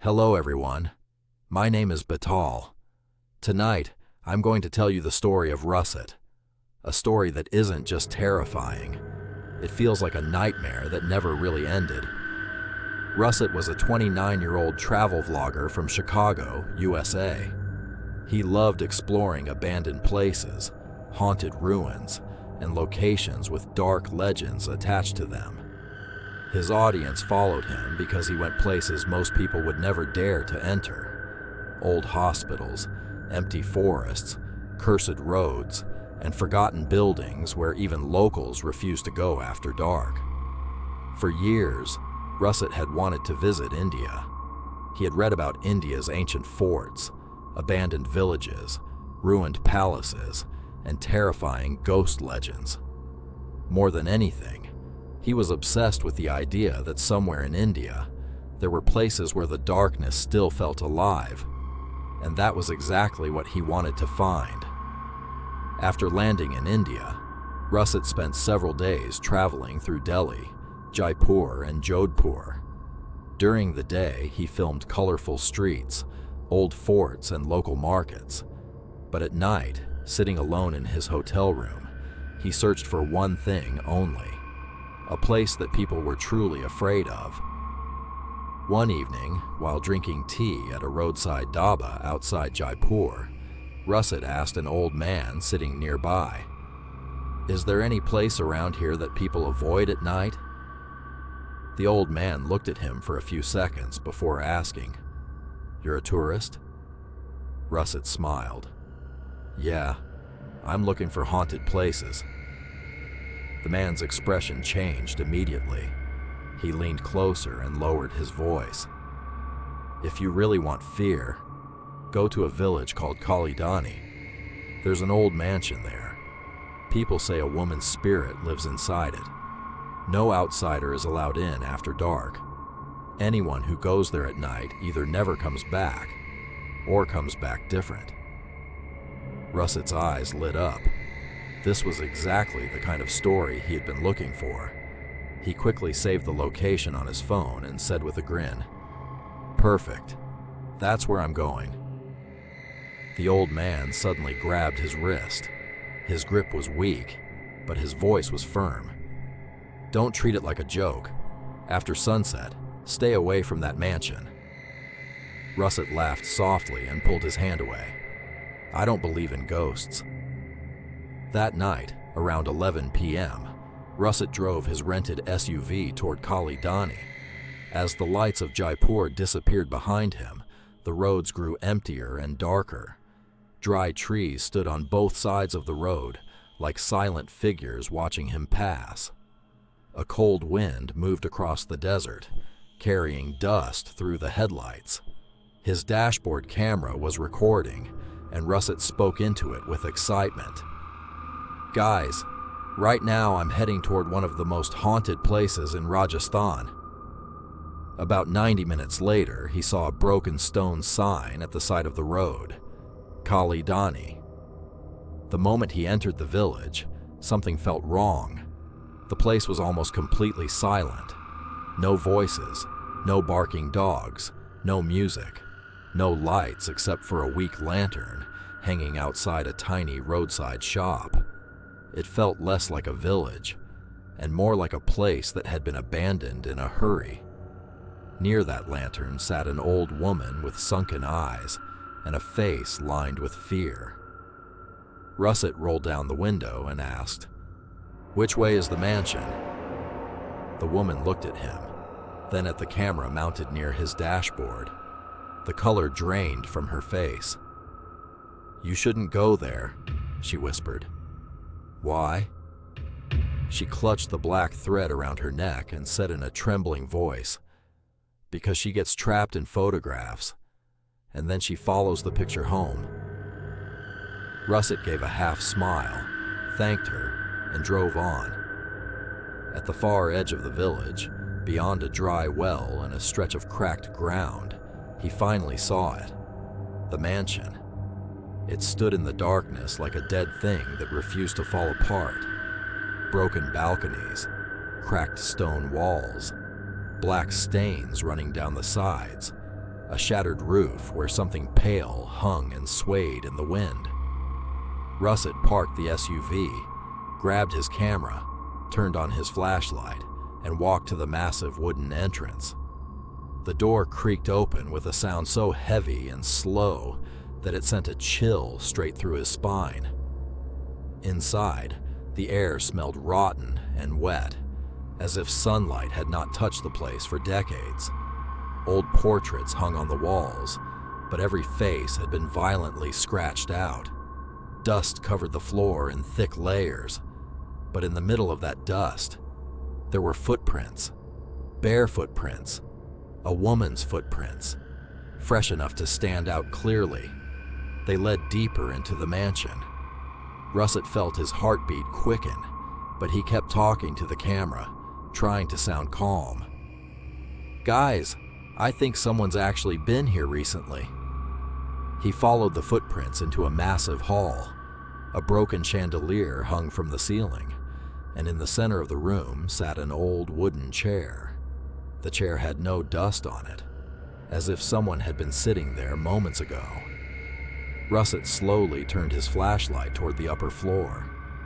Hello everyone, my name is Betal. Tonight, I'm going to tell you the story of Russet, a story that isn't just terrifying. It feels like a nightmare that never really ended. Russet was a 29-year-old travel vlogger from Chicago, USA. He loved exploring abandoned places, haunted ruins, and locations with dark legends attached to them. His audience followed him because he went places most people would never dare to enter. Old hospitals, empty forests, cursed roads, and forgotten buildings where even locals refused to go after dark. For years, Russet had wanted to visit India. He had read about India's ancient forts, abandoned villages, ruined palaces, and terrifying ghost legends. More than anything, he was obsessed with the idea that somewhere in India, there were places where the darkness still felt alive, and that was exactly what he wanted to find. After landing in India, Russet spent several days traveling through Delhi, Jaipur, and Jodhpur. During the day, he filmed colorful streets, old forts, and local markets. But at night, sitting alone in his hotel room, he searched for one thing only: a place that people were truly afraid of. One evening, while drinking tea at a roadside dhaba outside Jaipur, Russet asked an old man sitting nearby, "Is there any place around here that people avoid at night?" The old man looked at him for a few seconds before asking, "You're a tourist?" Russet smiled. "Yeah, I'm looking for haunted places." The man's expression changed immediately. He leaned closer and lowered his voice. "If you really want fear, go to a village called Kaali Dhani. There's an old mansion there. People say a woman's spirit lives inside it. No outsider is allowed in after dark. Anyone who goes there at night either never comes back or comes back different." Russet's eyes lit up. This was exactly the kind of story he had been looking for. He quickly saved the location on his phone and said with a grin, "Perfect. That's where I'm going." The old man suddenly grabbed his wrist. His grip was weak, but his voice was firm. "Don't treat it like a joke. After sunset, stay away from that mansion." Russet laughed softly and pulled his hand away. "I don't believe in ghosts." That night, around 11 p.m., Russet drove his rented SUV toward Kaali Dhani. As the lights of Jaipur disappeared behind him, the roads grew emptier and darker. Dry trees stood on both sides of the road, like silent figures watching him pass. A cold wind moved across the desert, carrying dust through the headlights. His dashboard camera was recording, and Russet spoke into it with excitement. "Guys, right now I'm heading toward one of the most haunted places in Rajasthan." About 90 minutes later, he saw a broken stone sign at the side of the road, Kaali Dhani. The moment he entered the village, something felt wrong. The place was almost completely silent. No voices, no barking dogs, no music, no lights except for a weak lantern hanging outside a tiny roadside shop. It felt less like a village, and more like a place that had been abandoned in a hurry. Near that lantern sat an old woman with sunken eyes and a face lined with fear. Russet rolled down the window and asked, "Which way is the mansion?" The woman looked at him, then at the camera mounted near his dashboard. The color drained from her face. "You shouldn't go there," she whispered. "Why?" She clutched the black thread around her neck and said in a trembling voice, "Because she gets trapped in photographs, and then she follows the picture home." Russet gave a half smile, thanked her, and drove on. At the far edge of the village, beyond a dry well and a stretch of cracked ground, he finally saw it. The mansion. It stood in the darkness like a dead thing that refused to fall apart. Broken balconies, cracked stone walls, black stains running down the sides, a shattered roof where something pale hung and swayed in the wind. Russet parked the SUV, grabbed his camera, turned on his flashlight, and walked to the massive wooden entrance. The door creaked open with a sound so heavy and slow that it sent a chill straight through his spine. Inside, the air smelled rotten and wet, as if sunlight had not touched the place for decades. Old portraits hung on the walls, but every face had been violently scratched out. Dust covered the floor in thick layers, but in the middle of that dust, there were footprints, bare footprints, a woman's footprints, fresh enough to stand out clearly. They led deeper into the mansion. Russet felt his heartbeat quicken, but he kept talking to the camera, trying to sound calm. "Guys, I think someone's actually been here recently." He followed the footprints into a massive hall. A broken chandelier hung from the ceiling, and in the center of the room sat an old wooden chair. The chair had no dust on it, as if someone had been sitting there moments ago. Russet slowly turned his flashlight toward the upper floor.